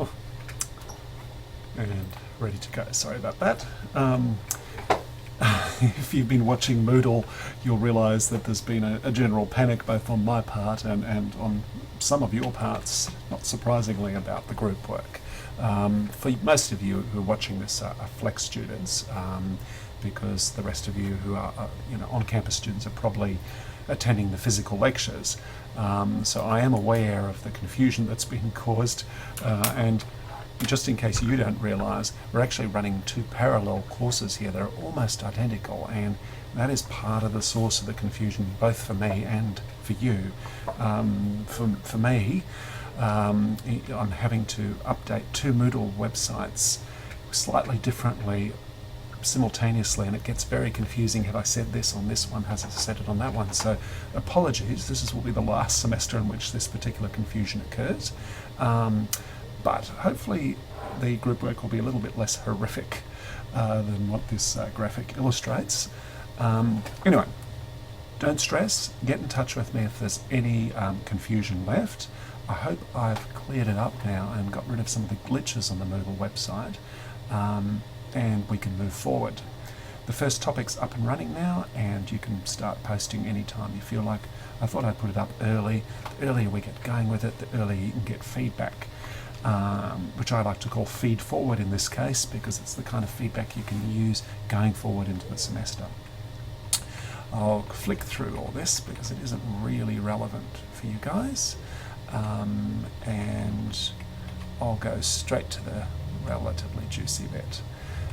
Oh, and ready to go. Sorry about that. If you've been watching Moodle, you'll realise that there's been a general panic both on my part and on some of your parts, not surprisingly, about the group work. For most of you who are watching this are flex students, because the rest of you who are on-campus students are probably attending the physical lectures. So I am aware of the confusion that's been caused, and just in case you don't realise, we're actually running two parallel courses here that are almost identical, and that is part of the source of the confusion, both for me and for you. For me, I'm having to update two Moodle websites slightly differently simultaneously, and it gets very confusing. Have I said this on this one? Has I said it on that one? So apologies, will be the last semester in which this particular confusion occurs. But hopefully the group work will be a little bit less horrific than what this graphic illustrates. Anyway, don't stress, get in touch with me if there's any confusion left. I hope I've cleared it up now and got rid of some of the glitches on the Moodle website, and we can move forward. The first topic's up and running now, and you can start posting anytime you feel like. I thought I'd put it up early. The earlier we get going with it, the earlier you can get feedback, which I like to call feed forward in this case, because it's the kind of feedback you can use going forward into the semester. I'll flick through all this because it isn't really relevant for you guys, and I'll go straight to the relatively juicy bit.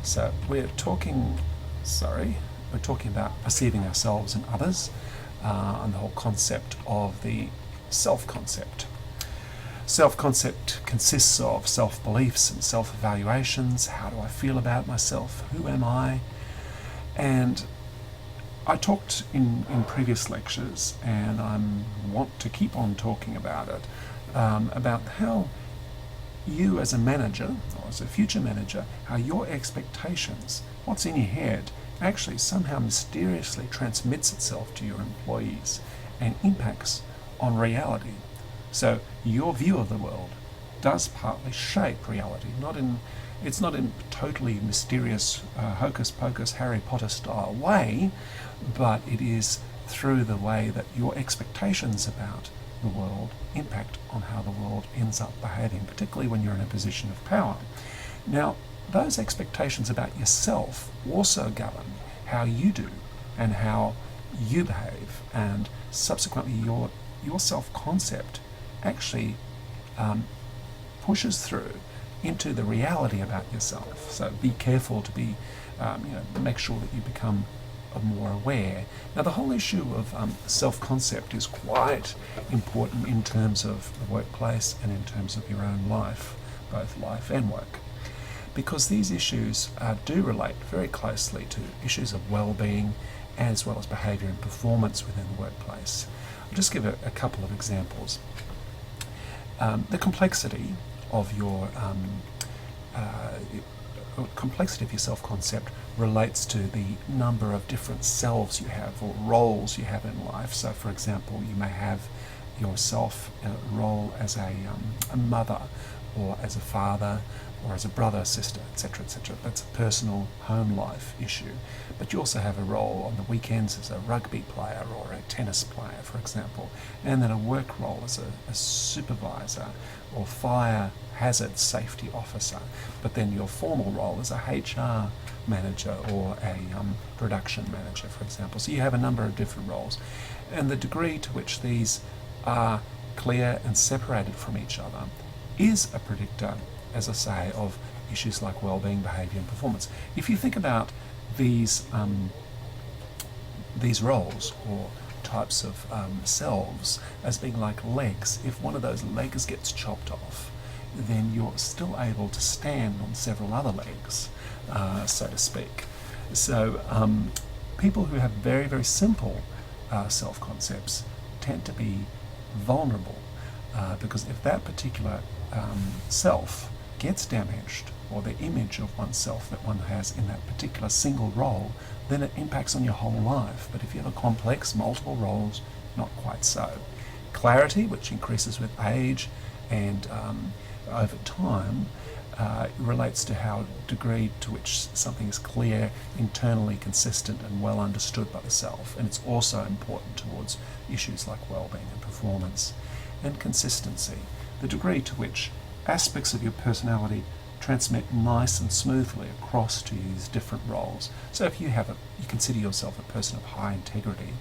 So we're talking about perceiving ourselves and others, and the whole concept of the self-concept. Self-concept consists of self-beliefs and self-evaluations. How do I feel about myself? Who am I? And I talked in previous lectures, and I want to keep on talking about it, about how you as a manager, or as a future manager, how your expectations, what's in your head, actually somehow mysteriously transmits itself to your employees and impacts on reality. So your view of the world does partly shape reality. It's not in totally mysterious, hocus-pocus, Harry Potter style way, but it is through the way that your expectations about the world impact on how the world ends up behaving, particularly when you're in a position of power. Now, those expectations about yourself also govern how you do and how you behave, and subsequently your self-concept actually pushes through into the reality about yourself. So be careful to be, make sure that you become more aware. Now, the whole issue of self-concept is quite important in terms of the workplace and in terms of your own life, both life and work, because these issues do relate very closely to issues of well-being as well as behaviour and performance within the workplace. I'll just give a couple of examples. The complexity of your self-concept relates to the number of different selves you have, or roles you have in life. So, for example, you may have yourself role as a mother, or as a father, or as a brother, sister, etc., etc. That's a personal home life issue. But you also have a role on the weekends as a rugby player or a tennis player, for example, and then a work role as a supervisor or fire hazard safety officer. But then your formal role as a HR manager or a production manager, for example. So you have a number of different roles, and the degree to which these are clear and separated from each other is a predictor, as I say, of issues like well-being, behaviour and performance. If you think about these roles or types of selves as being like legs, if one of those legs gets chopped off, then you're still able to stand on several other legs, so to speak. So people who have very, very simple self-concepts tend to be vulnerable, because if that particular self gets damaged, or the image of oneself that one has in that particular single role, then it impacts on your whole life. But if you have a complex, multiple roles, not quite so. Clarity, which increases with age, and over time it relates to how degree to which something is clear, internally consistent and well understood by the self, and it's also important towards issues like well-being and performance. And consistency, the degree to which aspects of your personality transmit nice and smoothly across to these different roles. So if you consider yourself a person of high integrity,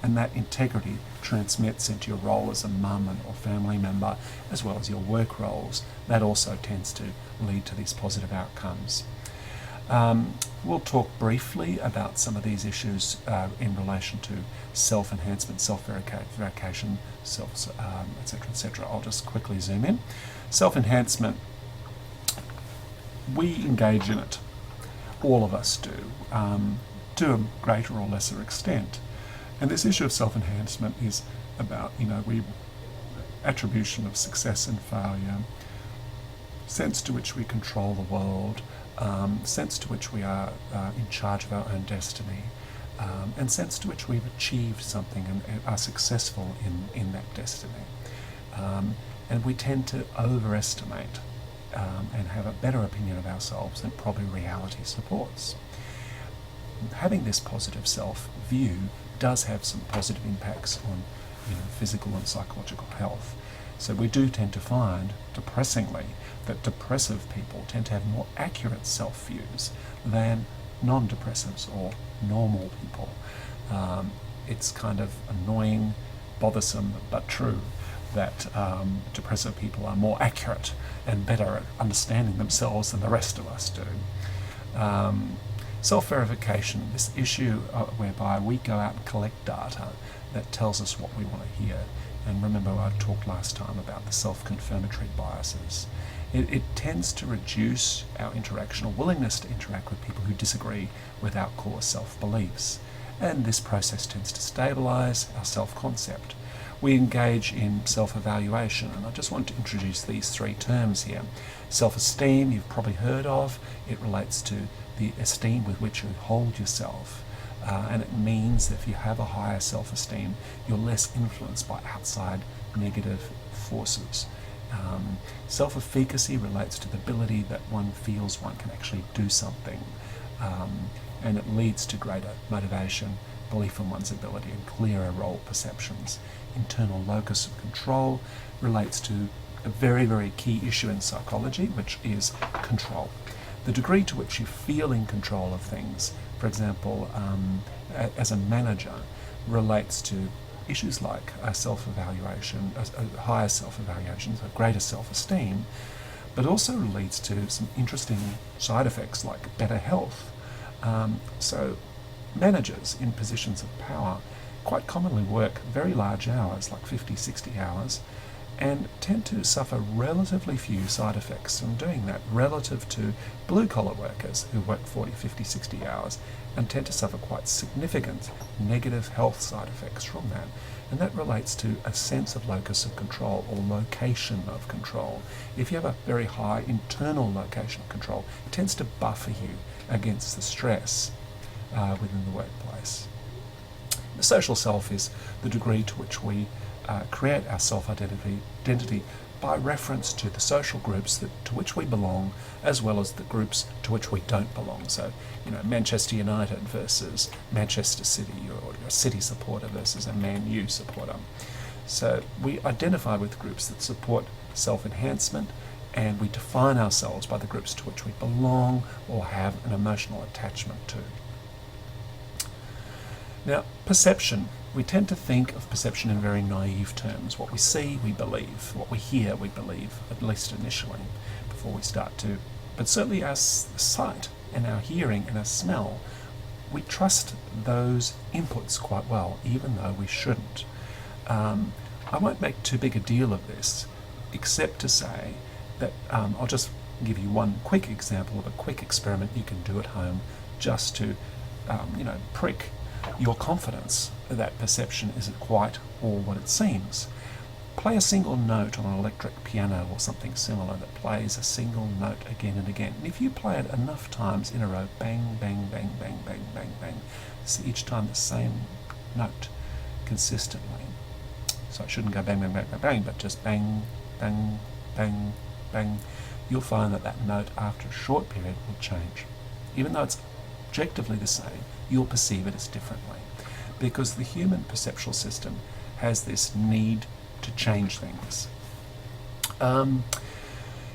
and that integrity transmits into your role as a mum or family member, as well as your work roles, that also tends to lead to these positive outcomes. We'll talk briefly about some of these issues in relation to self-enhancement, self-verification, etc., etc. I'll just quickly zoom in. Self-enhancement, we engage in it. All of us do, to a greater or lesser extent. And this issue of self-enhancement is about, attribution of success and failure, sense to which we control the world, sense to which we are in charge of our own destiny, and sense to which we've achieved something and are successful in that destiny. And we tend to overestimate and have a better opinion of ourselves than probably reality supports. Having this positive self-view does have some positive impacts on physical and psychological health. So we do tend to find, depressingly, that depressive people tend to have more accurate self-views than non-depressives or normal people. It's kind of annoying, bothersome, but true that depressive people are more accurate and better at understanding themselves than the rest of us do. Self-verification, this issue whereby we go out and collect data that tells us what we want to hear. And remember, I talked last time about the self-confirmatory biases. It tends to reduce our interaction or willingness to interact with people who disagree with our core self-beliefs. And this process tends to stabilise our self-concept. We engage in self-evaluation, and I just want to introduce these three terms here. Self-esteem, you've probably heard of. It relates to the esteem with which you hold yourself. And it means that if you have a higher self-esteem, you're less influenced by outside negative forces. Self-efficacy relates to the ability that one feels one can actually do something. And it leads to greater motivation, belief in one's ability, and clearer role perceptions. Internal locus of control relates to a very, very key issue in psychology, which is control. The degree to which you feel in control of things, for example, as a manager, relates to issues like self-evaluation, higher self-evaluations, a greater self-esteem, but also leads to some interesting side effects like better health. So managers in positions of power quite commonly work very large hours, like 50, 60 hours, and tend to suffer relatively few side effects from doing that relative to blue-collar workers who work 40, 50, 60 hours and tend to suffer quite significant negative health side effects from that. And that relates to a sense of locus of control or location of control. If you have a very high internal location of control, it tends to buffer you against the stress within the workplace. The social self is the degree to which we create our self-identity by reference to the social groups to which we belong, as well as the groups to which we don't belong. So, Manchester United versus Manchester City, or a City supporter versus a Man U supporter. So we identify with groups that support self-enhancement, and we define ourselves by the groups to which we belong or have an emotional attachment to. Now, perception. We tend to think of perception in very naive terms. What we see, we believe. What we hear, we believe, at least initially, before we start to. But certainly our sight and our hearing and our smell, we trust those inputs quite well, even though we shouldn't. I won't make too big a deal of this, except to say that I'll just give you one quick example of a quick experiment you can do at home just to, prick your confidence that perception isn't quite all what it seems. Play a single note on an electric piano or something similar that plays a single note again and again. And if you play it enough times in a row, bang, bang, bang, bang, bang, bang, bang, see each time the same note consistently. So it shouldn't go bang, bang, bang, bang, bang, but just bang, bang, bang, bang, you'll find that that note after a short period will change. Even though it's objectively the same, you'll perceive it as differently, because the human perceptual system has this need to change things.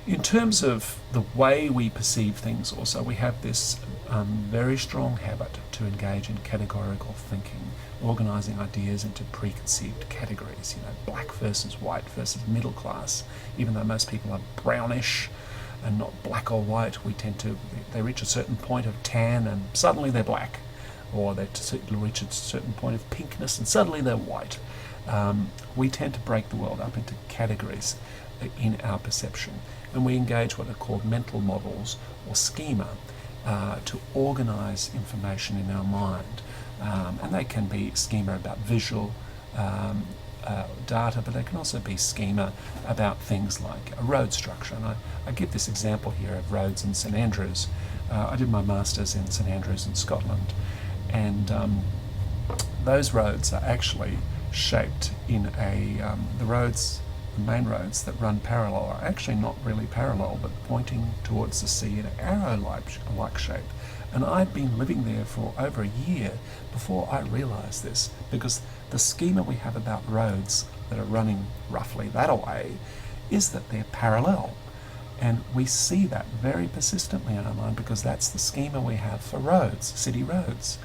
In terms of the way we perceive things also, we have this very strong habit to engage in categorical thinking, organising ideas into preconceived categories, black versus white versus middle class. Even though most people are brownish and not black or white, they reach a certain point of tan and suddenly they're black, or they reach a certain point of pinkness and suddenly they're white. We tend to break the world up into categories in our perception, and we engage what are called mental models or schema to organise information in our mind. And they can be schema about visual data, but they can also be schema about things like a road structure. And I give this example here of roads in St Andrews. I did my Masters in St Andrews in Scotland, and those roads are actually shaped in the main roads that run parallel are actually not really parallel, but pointing towards the sea in an arrow-like shape. And I'd been living there for over a year before I realised this, because the schema we have about roads that are running roughly that way is that they're parallel. And we see that very persistently in our mind because that's the schema we have for roads, city roads.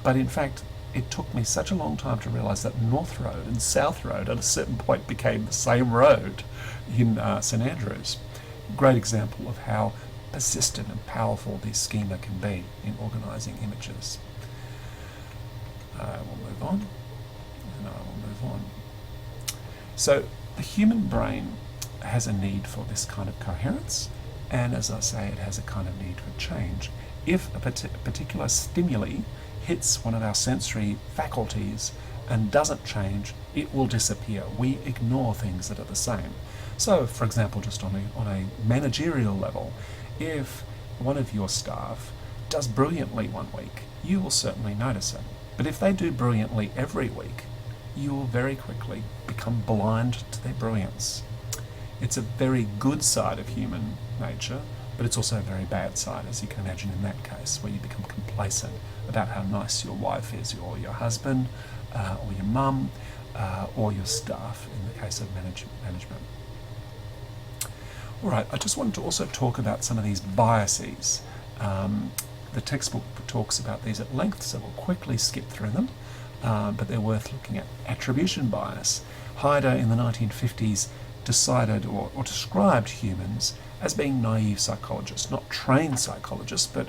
But in fact, it took me such a long time to realise that North Road and South Road at a certain point became the same road in St Andrews. Great example of how persistent and powerful this schema can be in organising images. We'll move on, and I will move on. So the human brain has a need for this kind of coherence, and as I say, it has a kind of need for change. If a particular stimuli hits one of our sensory faculties and doesn't change, it will disappear. We ignore things that are the same. So, for example, just on a managerial level, if one of your staff does brilliantly one week, you will certainly notice it. But if they do brilliantly every week, you will very quickly become blind to their brilliance. It's a very good side of human nature, but it's also a very bad side, as you can imagine in that case, where you become complacent about how nice your wife is, or your husband, or your mum, or your staff, in the case of management. All right, I just wanted to also talk about some of these biases. The textbook talks about these at length, so we'll quickly skip through them, but they're worth looking at. Attribution bias. Haider in the 1950s decided or described humans as being naive psychologists, not trained psychologists, but,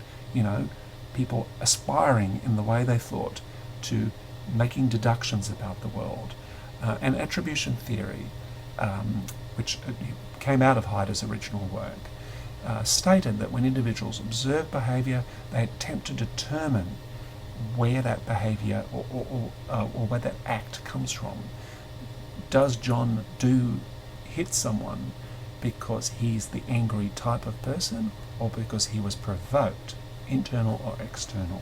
people aspiring in the way they thought to making deductions about the world. And attribution theory, which came out of Haider's original work, stated that when individuals observe behaviour, they attempt to determine where that behaviour or where that act comes from. Does John hit someone because he's the angry type of person, or because he was provoked, internal or external?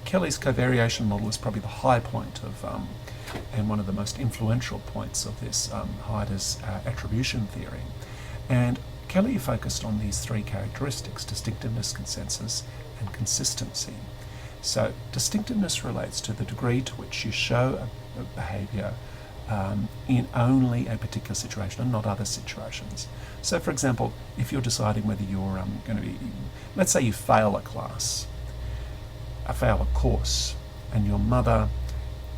Kelly's covariation model is probably the high point of, and one of the most influential points of this Haider's attribution theory. And Kelly focused on these three characteristics: distinctiveness, consensus, and consistency. So distinctiveness relates to the degree to which you show a behaviour in only a particular situation and not other situations. So, for example, if you're deciding whether you're going to be, let's say you fail a course, and your mother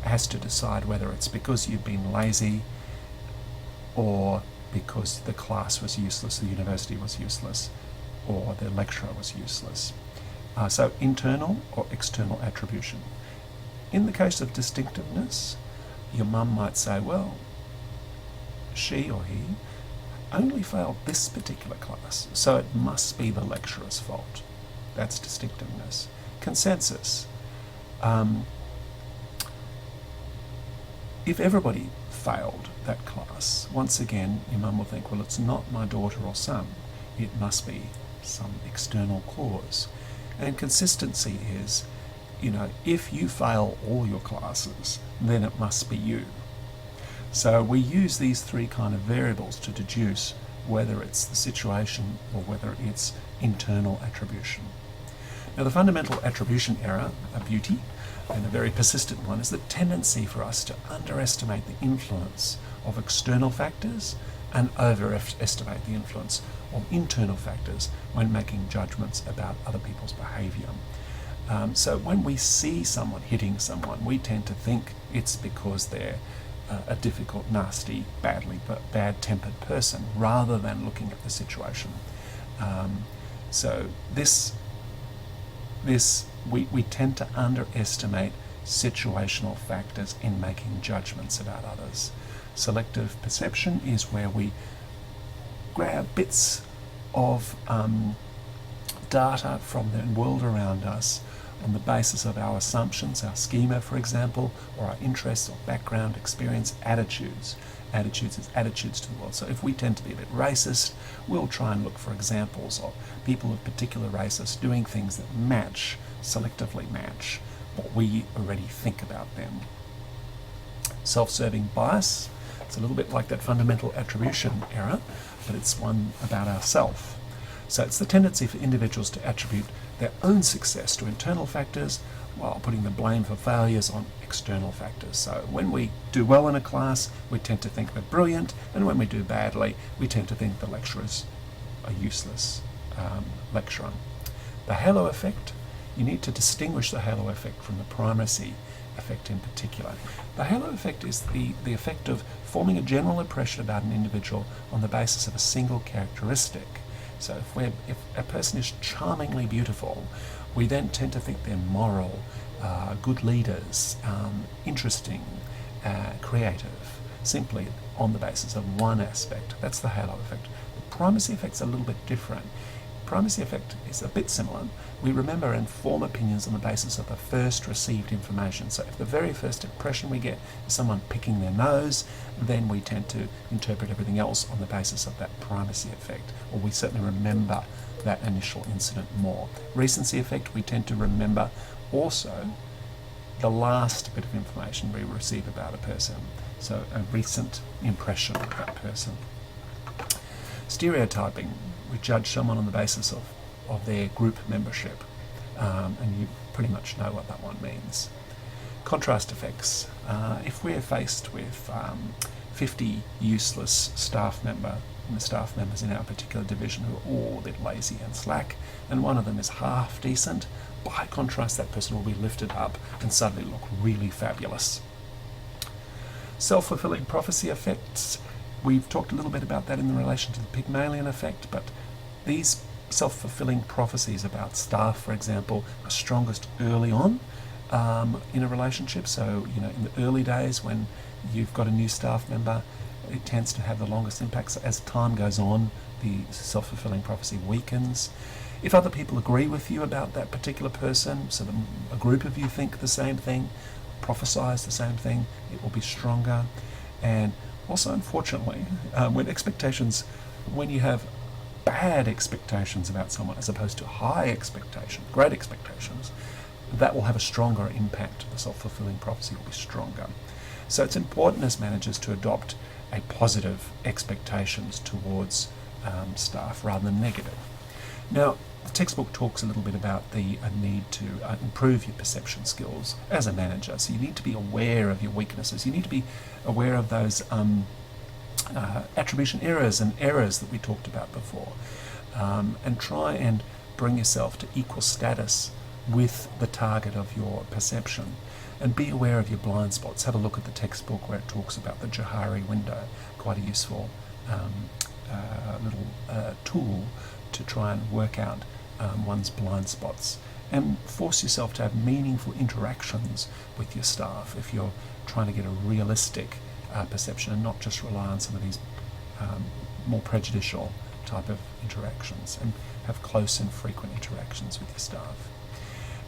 has to decide whether it's because you've been lazy or because the class was useless, the university was useless, or the lecturer was useless. So internal or external attribution. In the case of distinctiveness, your mum might say, well, she or he only failed this particular class, so it must be the lecturer's fault. That's distinctiveness. Consensus. If everybody failed that class, once again, your mum will think, well, it's not my daughter or son. It must be some external cause. And consistency is, if you fail all your classes, then it must be you. So we use these three kind of variables to deduce whether it's the situation or whether it's internal attribution. Now, the fundamental attribution error, a beauty, and a very persistent one, is the tendency for us to underestimate the influence of external factors and overestimate the influence of internal factors when making judgments about other people's behaviour. So when we see someone hitting someone, we tend to think it's because they're a difficult, nasty, bad-tempered person, rather than looking at the situation. So we tend to underestimate situational factors in making judgments about others. Selective perception is where we grab bits of data from the world around us on the basis of our assumptions, our schema, for example, or our interests or background, experience, attitudes. Attitudes is attitudes to the world. So if we tend to be a bit racist, we'll try and look for examples of people of particular races doing things that selectively match what we already think about them. Self-serving bias, it's a little bit like that fundamental attribution error, but it's one about ourselves. So it's the tendency for individuals to attribute their own success to internal factors while putting the blame for failures on external factors. So when we do well in a class, we tend to think we're brilliant, and when we do badly, we tend to think the lecturer's a useless lecturer. The halo effect, you need to distinguish the halo effect from the primacy effect in particular. The halo effect is the effect of forming a general impression about an individual on the basis of a single characteristic. So if a person is charmingly beautiful, we then tend to think they're moral, good leaders, interesting, creative, simply on the basis of one aspect. That's the halo effect. The primacy effect's a little bit different. Primacy effect is a bit similar. We remember and form opinions on the basis of the first received information. So if the very first impression we get is someone picking their nose, then we tend to interpret everything else on the basis of that primacy effect, or we certainly remember that initial incident more. Recency effect, we tend to remember also the last bit of information we receive about a person, so a recent impression of that person. Stereotyping, we judge someone on the basis of their group membership, and you pretty much know what that one means. Contrast effects, if we're faced with 50 useless staff members in our particular division who are all a bit lazy and slack, and one of them is half decent, by contrast that person will be lifted up and suddenly look really fabulous. Self-fulfilling prophecy effects, we've talked a little bit about that in relation to the Pygmalion effect, but these self-fulfilling prophecies about staff, for example, are strongest early on in a relationship. So, in the early days when you've got a new staff member, it tends to have the longest impact. So as time goes on, the self-fulfilling prophecy weakens. If other people agree with you about that particular person, so a group of you think the same thing, prophesize the same thing, it will be stronger. And also, unfortunately, when you have bad expectations about someone as opposed to high expectations, great expectations, that will have a stronger impact. The self-fulfilling prophecy will be stronger. So it's important as managers to adopt a positive expectations towards staff rather than negative. Now, the textbook talks a little bit about the need to improve your perception skills as a manager. So you need to be aware of your weaknesses. You need to be aware of those attribution errors and errors that we talked about before, and try and bring yourself to equal status with the target of your perception, and be aware of your blind spots. Have a look at the textbook where it talks about the Johari window, quite a useful little tool to try and work out one's blind spots, and force yourself to have meaningful interactions with your staff if you're trying to get a realistic perception and not just rely on some of these more prejudicial type of interactions, and have close and frequent interactions with your staff.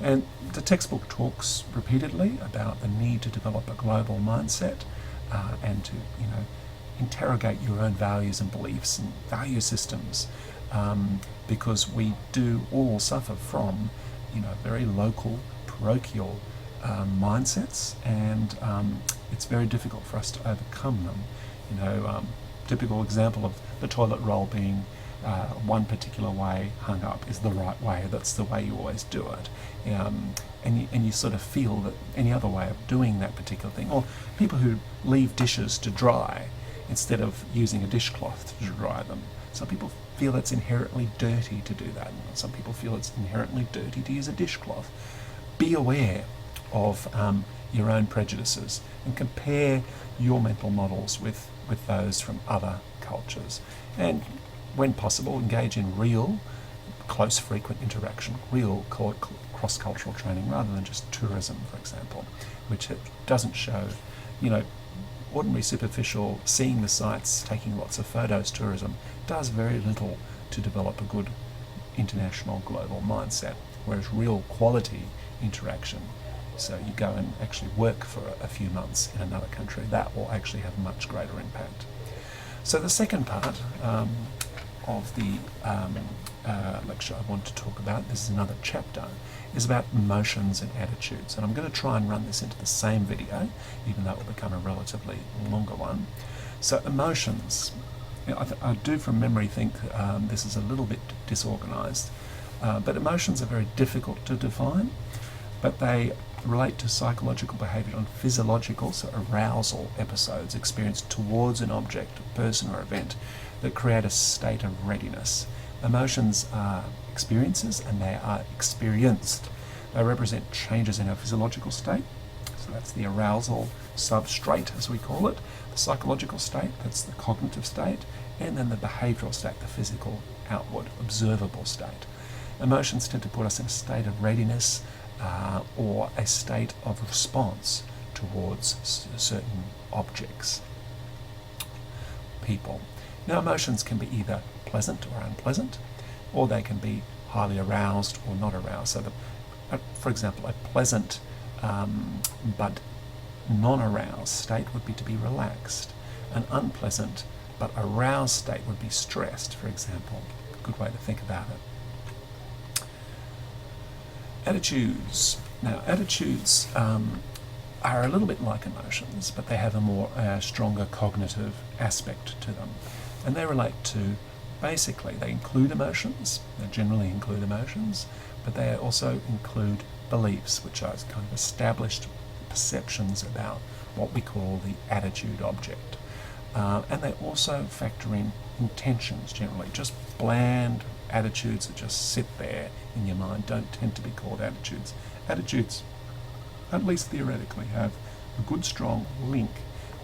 And the textbook talks repeatedly about the need to develop a global mindset and to interrogate your own values and beliefs and value systems, because we do all suffer from very local, parochial mindsets and it's very difficult for us to overcome them. Typical example of the toilet roll being one particular way hung up is the right way. That's the way you always do it. And you sort of feel that any other way of doing that particular thing, or people who leave dishes to dry instead of using a dishcloth to dry them. Some people feel it's inherently dirty to do that. Some people feel it's inherently dirty to use a dishcloth. Be aware of your own prejudices and compare your mental models with those from other cultures. And when possible, engage in real, close, frequent interaction, real cross-cultural training, rather than just tourism, for example, which it doesn't show, ordinary superficial, seeing the sights, taking lots of photos tourism does very little to develop a good international global mindset, whereas real quality interaction, so you go and actually work for a few months in another country, that will actually have a much greater impact. So the second part of the lecture I want to talk about, this is another chapter, is about emotions and attitudes. And I'm going to try and run this into the same video, even though it will become a relatively longer one. So emotions, I do from memory think this is a little bit disorganized, but emotions are very difficult to define, but they relate to psychological behavior and physiological, so arousal episodes experienced towards an object, a person or event that create a state of readiness. Emotions are experiences and they are experienced. They represent changes in our physiological state, so that's the arousal substrate as we call it, the psychological state, that's the cognitive state, and then the behavioural state, the physical, outward, observable state. Emotions tend to put us in a state of readiness or a state of response towards certain objects, people. Now, emotions can be either pleasant or unpleasant, or they can be highly aroused or not aroused. So, for example, a pleasant but non-aroused state would be to be relaxed. An unpleasant but aroused state would be stressed, for example. A good way to think about it. Attitudes. Now, attitudes are a little bit like emotions, but they have a more stronger cognitive aspect to them. And they relate to, basically, they include emotions, they generally include emotions, but they also include beliefs, which are kind of established perceptions about what we call the attitude object. And they also factor in intentions generally. Just bland attitudes that just sit there in your mind don't tend to be called attitudes. Attitudes, at least theoretically, have a good strong link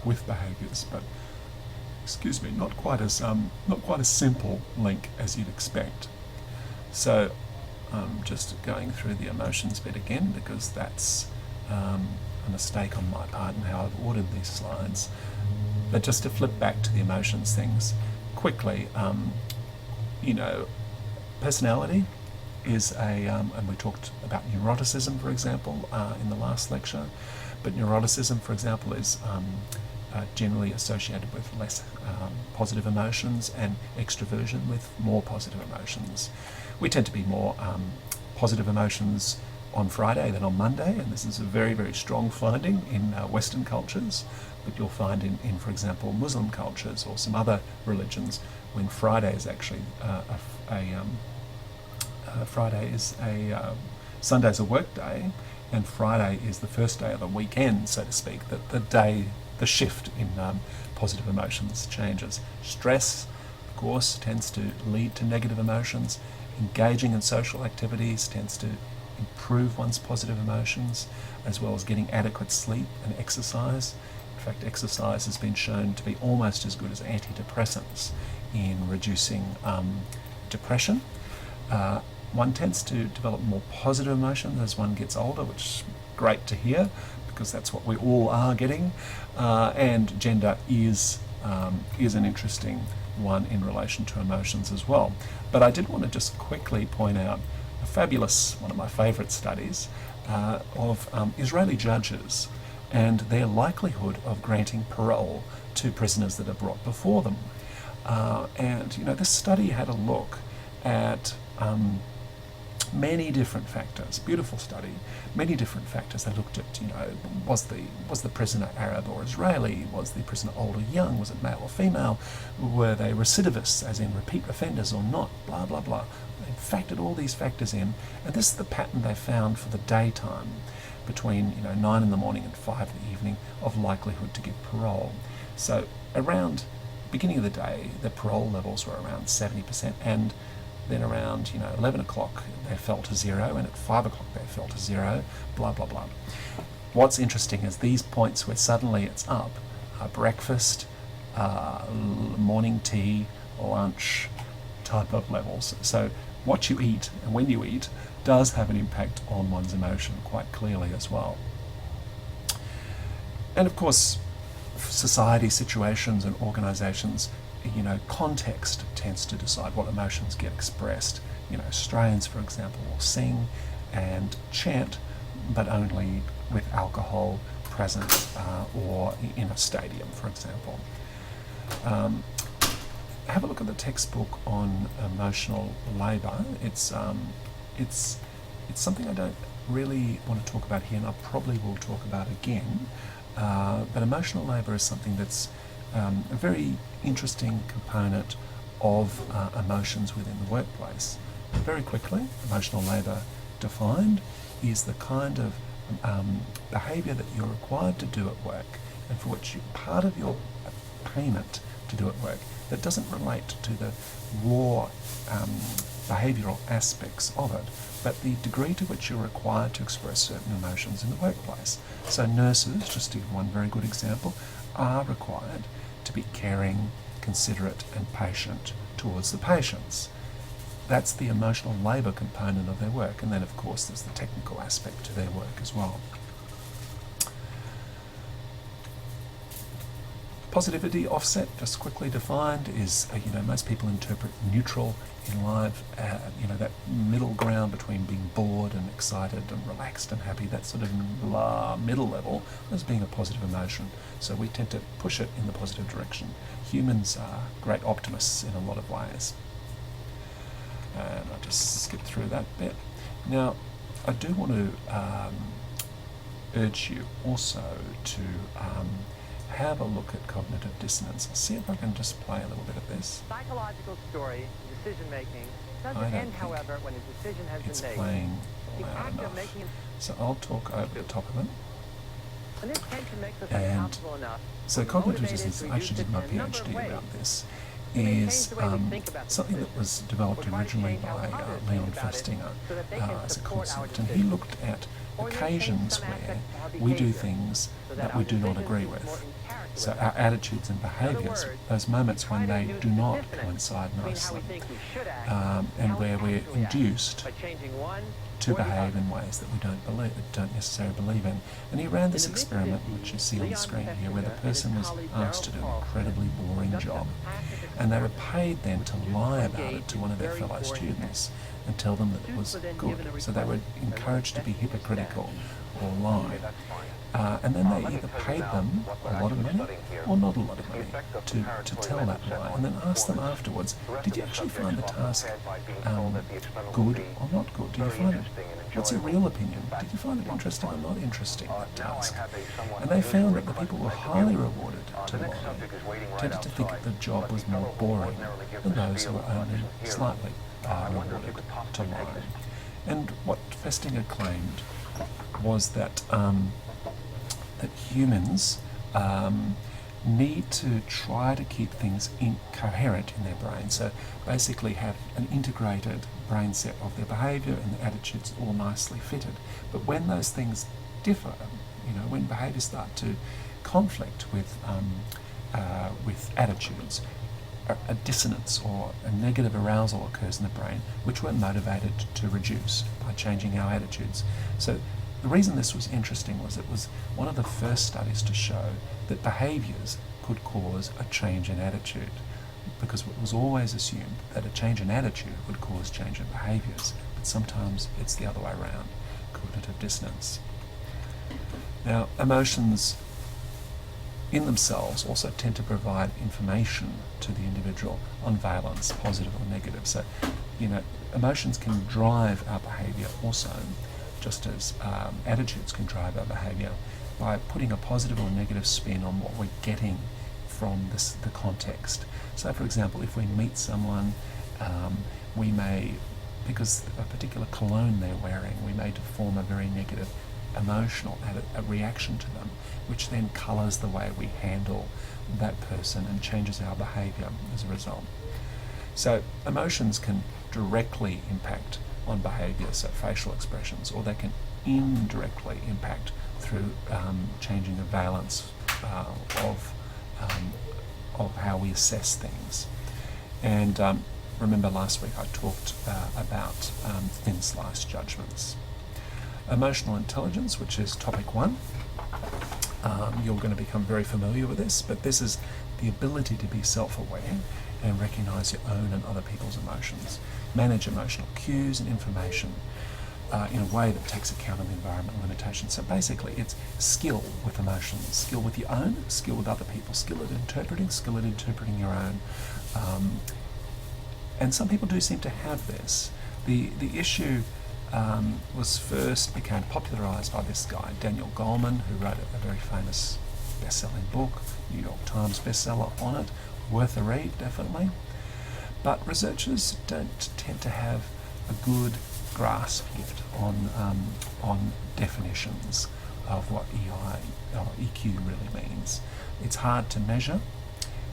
with behaviours, but not quite a simple link as you'd expect. So I'm just going through the emotions bit again, because that's a mistake on my part in how I've ordered these slides. But just to flip back to the emotions things quickly, personality is and we talked about neuroticism, for example, in the last lecture, but neuroticism, for example, is generally associated with less positive emotions, and extroversion with more positive emotions. We tend to be more positive emotions on Friday than on Monday, and this is a very, very strong finding in Western cultures, but you'll find in, for example, Muslim cultures or some other religions, when Friday is actually Sunday's a work day, and Friday is the first day of the weekend, so to speak, the shift in positive emotions changes. Stress, of course, tends to lead to negative emotions. Engaging in social activities tends to improve one's positive emotions, as well as getting adequate sleep and exercise. In fact, exercise has been shown to be almost as good as antidepressants in reducing depression. One tends to develop more positive emotion as one gets older, which is great to hear, because that's what we all are getting. And gender is an interesting one in relation to emotions as well. But I did want to just quickly point out a fabulous, one of my favourite studies of Israeli judges and their likelihood of granting parole to prisoners that are brought before them. And this study had a look at many different factors. Beautiful study. Many different factors. They looked at, was the prisoner Arab or Israeli? Was the prisoner old or young? Was it male or female? Were they recidivists, as in repeat offenders or not? Blah, blah, blah. They factored all these factors in, and this is the pattern they found for the daytime, between 9 in the morning and 5 in the evening, of likelihood to get parole. So around beginning of the day, the parole levels were around 70%, and then around 11 o'clock they fell to 0, and at 5 o'clock they fell to 0, blah, blah, blah. What's interesting is these points where suddenly it's up are breakfast, morning tea, lunch type of levels. So what you eat and when you eat does have an impact on one's emotion quite clearly as well. And of course, society, situations and organisations, context tends to decide what emotions get expressed. Australians, for example, will sing and chant, but only with alcohol present or in a stadium, for example. Have a look at the textbook on emotional labour. It's something I don't really want to talk about here, and I probably will talk about again. But emotional labour is something that's a very interesting component of emotions within the workplace. Very quickly, emotional labour defined is the kind of behaviour that you're required to do at work, and for which part of your payment to do at work that doesn't relate to the raw behavioural aspects of it, but the degree to which you're required to express certain emotions in the workplace. So nurses, just to give one very good example, are required to be caring, considerate and patient towards the patients. That's the emotional labour component of their work, and then of course there's the technical aspect to their work as well. Positivity offset, just quickly defined, is most people interpret neutral in life, that middle ground between being bored and excited and relaxed and happy, that sort of middle level, as being a positive emotion. So we tend to push it in the positive direction. Humans are great optimists in a lot of ways. And I'll just skip through that bit. Now, I do want to urge you also to have a look at cognitive dissonance. See if I can just play a little bit of this. Psychological story, decision making, doesn't end, however, when a decision has it's been made. Playing The loud act of enough. making So I'll talk over the top of it. and this tension makes us And uncomfortable enough. so We're cognitive motivated dissonance, to I actually reduce did my it in a number of PhD ways. about this, We may change is the way we think about the something that decision. was developed We're trying to originally change how by others Leon think about it Festinger so that they can as a support our concept, and he decisions. looked at Or we may change occasions some where aspects of our we do behavior things so that our we do not decisions agree seem more with. in character So with our us. attitudes and behaviours, words, those moments try when to they reduce do the not dissonance coincide between how we nicely, think we should act and how we where we're actually act. induced By changing one to or the behave other. in ways that we don't necessarily believe in. And he ran this In the experiment, mid-fifties, which you see on the Leon screen here, where the Festinger and his person was colleague asked to do Darrell an incredibly boring conducted a job, classic and they were experiment paid then to which lie used to about it engage to in one of their very fellow boring students and tell them that it was Students were then good. given a So they were request and encouraged to be what best hypocritical suited or lie. And then they either paid them a lot of money or not a lot of money to tell that lie, and then asked them afterwards, did you actually find the task good or not good? Did you find it, what's your real opinion? Did you find it interesting or not interesting, that task? And they found that the people who were highly rewarded to lie tended to think that the job was more boring than those who were only slightly rewarded to lie. And what Festinger claimed was that that humans need to try to keep things coherent in their brain. So basically have an integrated brain set of their behaviour and their attitudes all nicely fitted. But when those things differ, when behaviours start to conflict with attitudes, a dissonance or a negative arousal occurs in the brain, which we're motivated to reduce by changing our attitudes. So the reason this was interesting was it was one of the first studies to show that behaviours could cause a change in attitude, because it was always assumed that a change in attitude would cause change in behaviours, but sometimes it's the other way around, cognitive dissonance. Now, emotions in themselves also tend to provide information to the individual on valence, positive or negative. So, emotions can drive our behaviour also, just as attitudes can drive our behaviour, by putting a positive or negative spin on what we're getting from the context. So, for example, if we meet someone, we may, because a particular cologne they're wearing, we may form a very negative emotional a reaction to them, which then colours the way we handle that person and changes our behaviour as a result. So emotions can directly impact on behaviour, so facial expressions, or they can indirectly impact through changing the valence of how we assess things. And remember last week I talked about thin slice judgments. Emotional intelligence, which is topic 1. You're going to become very familiar with this, but this is the ability to be self-aware and recognise your own and other people's emotions, manage emotional cues and information in a way that takes account of the environmental limitations. So basically it's skill with emotions, skill with your own, skill with other people, skill at interpreting your own. And some people do seem to have this. The issue became popularised by this guy, Daniel Goleman, who wrote a very famous best-selling book, New York Times bestseller on it, worth a read, definitely. But researchers don't tend to have a good grasp yet on definitions of what EQ really means. It's hard to measure.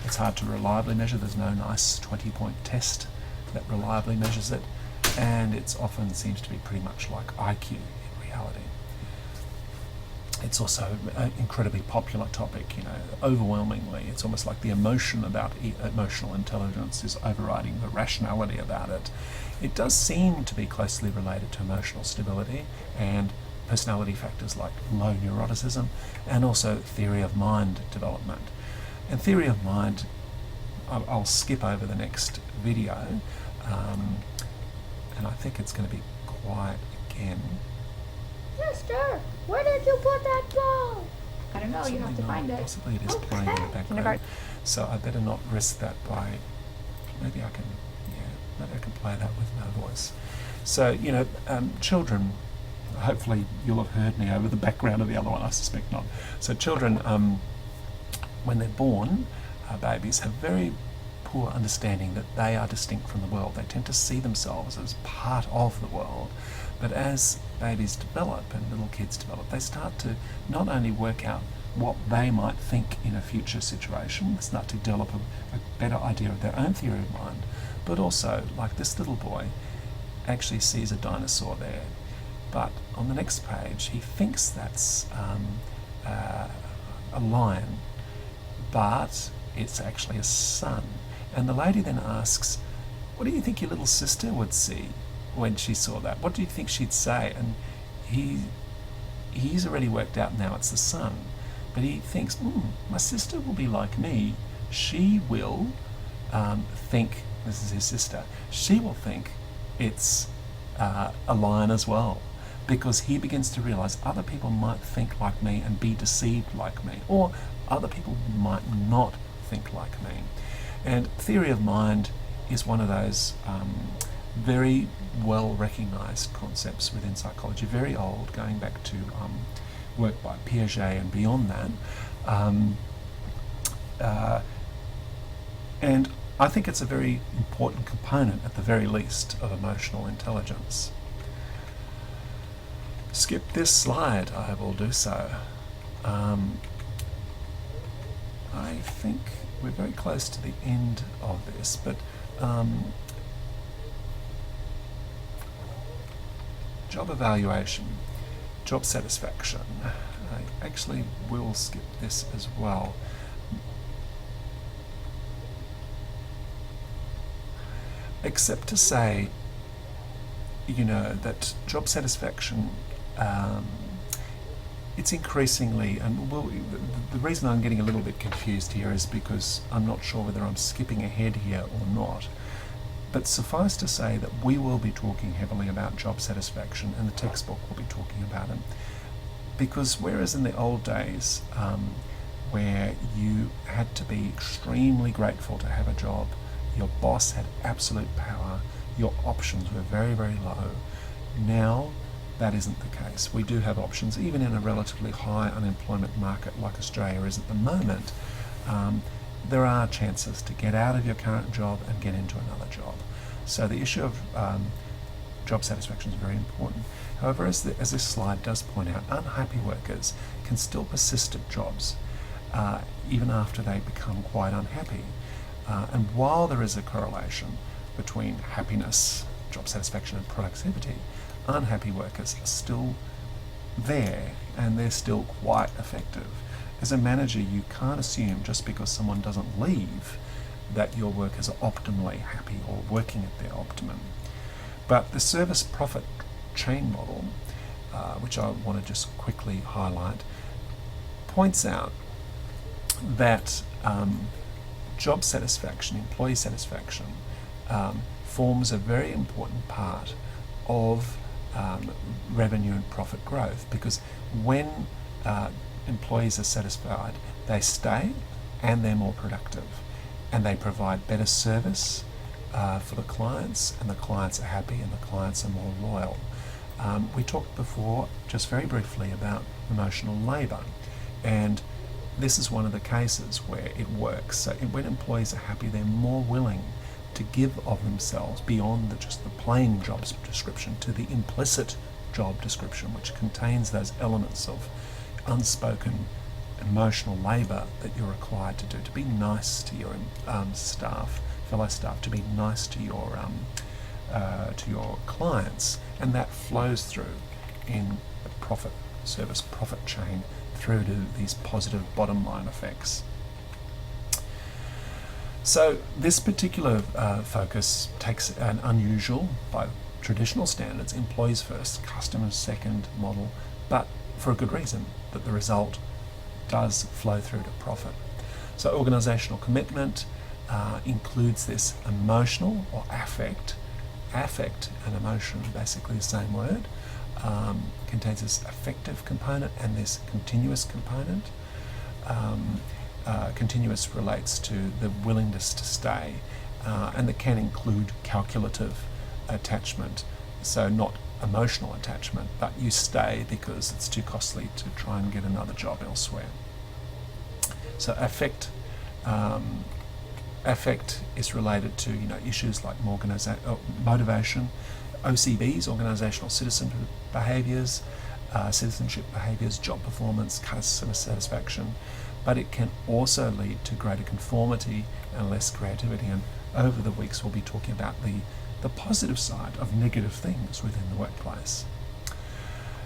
It's hard to reliably measure. There's no nice 20-point test that reliably measures it. And it often seems to be pretty much like IQ in reality. It's also an incredibly popular topic, overwhelmingly. It's almost like the emotion about emotional intelligence is overriding the rationality about it. It does seem to be closely related to emotional stability and personality factors like low neuroticism, and also theory of mind development. And theory of mind, I'll skip over the next video, and I think it's going to be quiet again. Sister, where did you put that ball? I don't know, you have to find it. Possibly it is playing in the background. So I better not risk that by, maybe I can play that with no voice. So, children, hopefully you'll have heard me over the background of the other one, I suspect not. So children, when they're born, babies have very poor understanding that they are distinct from the world. They tend to see themselves as part of the world. But as babies develop and little kids develop, they start to not only work out what they might think in a future situation, start to develop a better idea of their own theory of mind, but also, like this little boy, actually sees a dinosaur there. But on the next page, he thinks that's a lion, but it's actually a sun. And the lady then asks, what do you think your little sister would see when she saw that? What do you think she'd say? And he's already worked out now it's the sun. But he thinks, my sister will be like me. She will think, this is his sister, she will think it's a lion as well. Because he begins to realise other people might think like me and be deceived like me. Or other people might not think like me. And theory of mind is one of those very well recognised concepts within psychology, very old, going back to work by Piaget and beyond that. And I think it's a very important component, at the very least, of emotional intelligence. Skip this slide, I will do so. I think we're very close to the end of this, but job evaluation, job satisfaction. I actually will skip this as well. Except to say, that job satisfaction, it's increasingly, and the reason I'm getting a little bit confused here is because I'm not sure whether I'm skipping ahead here or not. But suffice to say that we will be talking heavily about job satisfaction, and the textbook will be talking about it. Because whereas in the old days, where you had to be extremely grateful to have a job. Your boss had absolute power. Your options were very, very low. Now, that isn't the case. We do have options, even in a relatively high unemployment market like Australia is at the moment. There are chances to get out of your current job and get into another job. So the issue of job satisfaction is very important. However, as this slide does point out, unhappy workers can still persist at jobs even after they become quite unhappy. And while there is a correlation between happiness, job satisfaction and productivity, unhappy workers are still there and they're still quite effective. As a manager, you can't assume just because someone doesn't leave that your workers are optimally happy or working at their optimum. But the service profit chain model, which I want to just quickly highlight, points out that job satisfaction, employee satisfaction, forms a very important part of revenue and profit growth, because when employees are satisfied, they stay and they're more productive and they provide better service for the clients, and the clients are happy and the clients are more loyal. We talked before, just very briefly, about emotional labour, and this is one of the cases where it works. So when employees are happy, they're more willing to give of themselves beyond just the plain job description to the implicit job description, which contains those elements of unspoken emotional labour that you're required to do, to be nice to your fellow staff, to be nice to your clients, and that flows through in the service profit chain through to these positive bottom line effects. So this particular focus takes an unusual, by traditional standards, employees first, customers second model, but for a good reason, that the result does flow through to profit. So organisational commitment includes this emotional or affect and emotion, basically the same word, contains this affective component and this continuous component. Continuous relates to the willingness to stay, and that can include calculative attachment, so not emotional attachment, but you stay because it's too costly to try and get another job elsewhere. So affect is related to issues like motivation, OCBs, organisational citizenship behaviours, job performance, customer satisfaction, but it can also lead to greater conformity and less creativity. And over the weeks we'll be talking about the positive side of negative things within the workplace.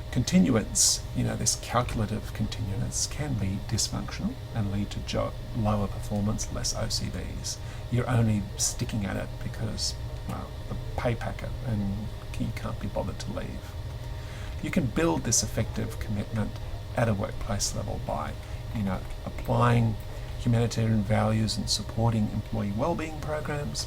Continuance, this calculative continuance can be dysfunctional and lead to lower performance, less OCBs. You're only sticking at it because, the pay packet and you can't be bothered to leave. You can build this effective commitment at a workplace level by, applying humanitarian values and supporting employee wellbeing programs,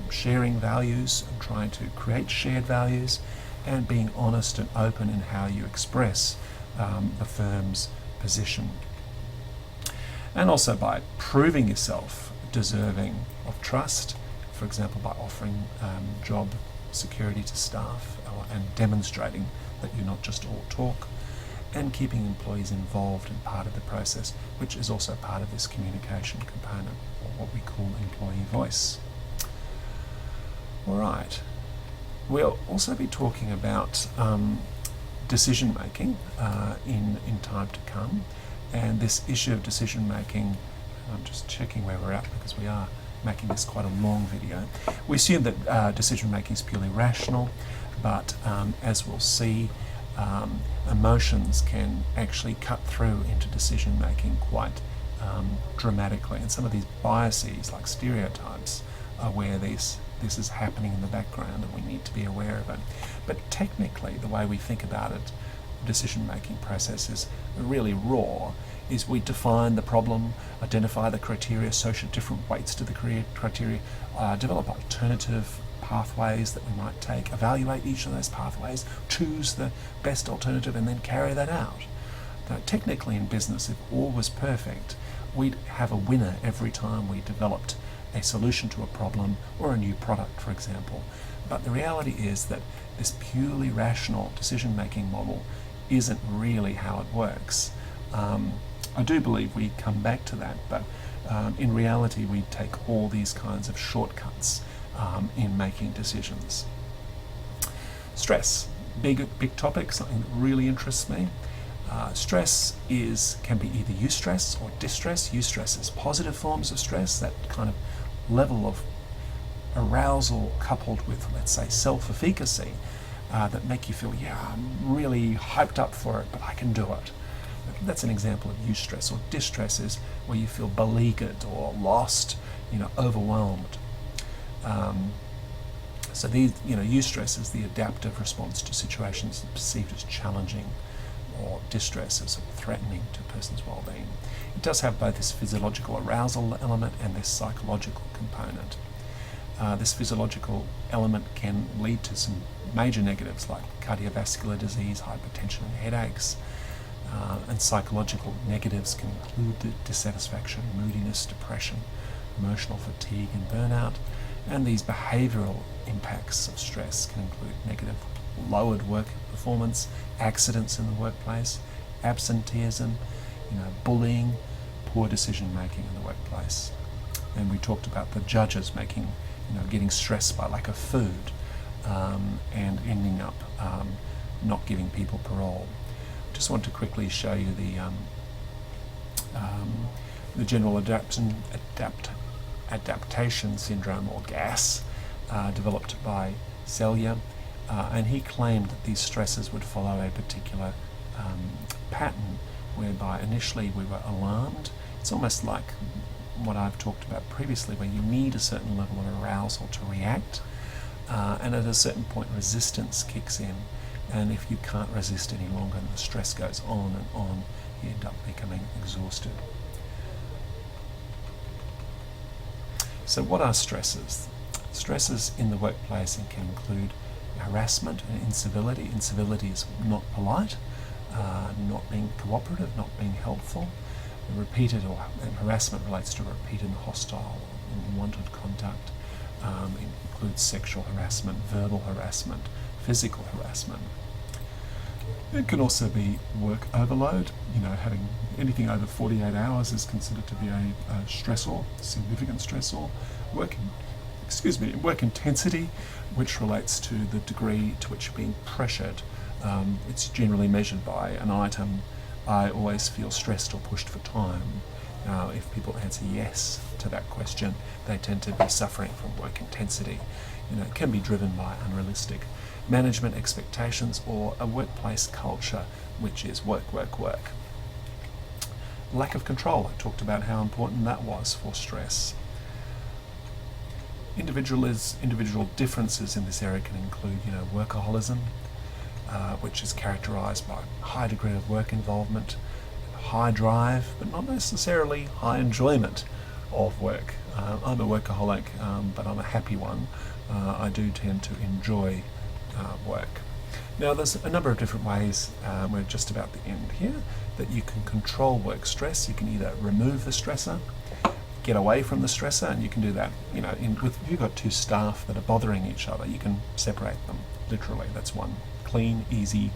sharing values and trying to create shared values, and being honest and open in how you express the firm's position. And also by proving yourself deserving of trust, for example, by offering job security to staff and demonstrating that you're not just all talk, and keeping employees involved and part of the process, which is also part of this communication component, or what we call employee voice. All right. We'll also be talking about decision making in time to come, and this issue of decision making. I'm just checking where we're at because we are making this quite a long video. We assume that decision making is purely rational, but as we'll see, emotions can actually cut through into decision making quite dramatically, and some of these biases, like stereotypes, are where this is happening in the background and we need to be aware of it. But technically, the way we think about it, decision-making process is really raw, is we define the problem, identify the criteria, associate different weights to the criteria, develop alternative pathways that we might take, evaluate each of those pathways, choose the best alternative, and then carry that out. Now, technically in business, if all was perfect, we'd have a winner every time we developed a solution to a problem or a new product, for example. But the reality is that this purely rational decision-making model isn't really how it works. I do believe we come back to that, but in reality we take all these kinds of shortcuts in making decisions. Stress, big topic, something that really interests me. Stress can be either eustress or distress. Eustress is positive forms of stress, that kind of level of arousal coupled with, let's say, self-efficacy that make you feel, yeah, I'm really hyped up for it, but I can do it. That's an example of eustress. Or distress is where you feel beleaguered or lost, overwhelmed. So these, eustress is the adaptive response to situations perceived as challenging, or distress as threatening to a person's well-being. It does have both this physiological arousal element and this psychological component. This physiological element can lead to some major negatives like cardiovascular disease, hypertension and headaches. And psychological negatives can include dissatisfaction, moodiness, depression, emotional fatigue and burnout. And these behavioural impacts of stress can include negative lowered work performance, accidents in the workplace, absenteeism, bullying, poor decision making in the workplace. And we talked about the judges getting stressed by lack of food and ending up not giving people parole. Just want to quickly show you the general adaptation syndrome, or GAS, developed by Selye, and he claimed that these stresses would follow a particular pattern whereby initially we were alarmed. It's almost like what I've talked about previously, where you need a certain level of arousal to react, and at a certain point resistance kicks in, and if you can't resist any longer and the stress goes on and on, you end up becoming exhausted. So what are stresses? Stresses in the workplace can include harassment and incivility. Incivility is not polite, not being cooperative, not being helpful. And harassment relates to repeated hostile or unwanted conduct. It includes sexual harassment, verbal harassment, physical harassment. It can also be work overload. Having anything over 48 hours is considered to be a stressor, significant stressor. Work intensity, which relates to the degree to which you're being pressured. It's generally measured by an item. I always feel stressed or pushed for time. If people answer yes to that question, they tend to be suffering from work intensity. It can be driven by unrealistic management expectations or a workplace culture which is work, work, work. Lack of control, I talked about how important that was for stress. Individual differences in this area can include, workaholism, which is characterised by a high degree of work involvement, high drive, but not necessarily high enjoyment of work. I'm a workaholic, but I'm a happy one. I do tend to enjoy work. Now, there's a number of different ways, we're just about the end here, that you can control work stress. You can either remove the stressor, get away from the stressor, and you can do that, if you've got two staff that are bothering each other, you can separate them, literally. That's one clean, easy,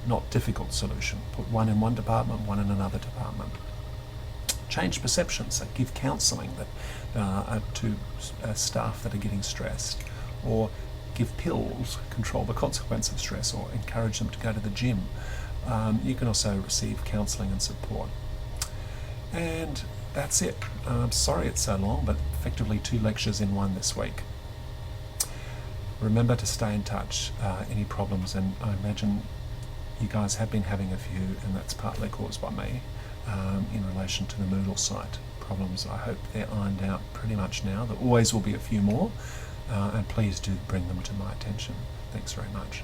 not difficult solution. Put one in one department, one in another department. Change perceptions, so give counselling to staff that are getting stressed, or give pills, control the consequence of stress, or encourage them to go to the gym. You can also receive counselling and support. And that's it. I'm sorry it's so long, but effectively 2 lectures in one this week. Remember to stay in touch, any problems, and I imagine you guys have been having a few, and that's partly caused by me in relation to the Moodle site problems. I hope they're ironed out pretty much now. There always will be a few more, and please do bring them to my attention. Thanks very much.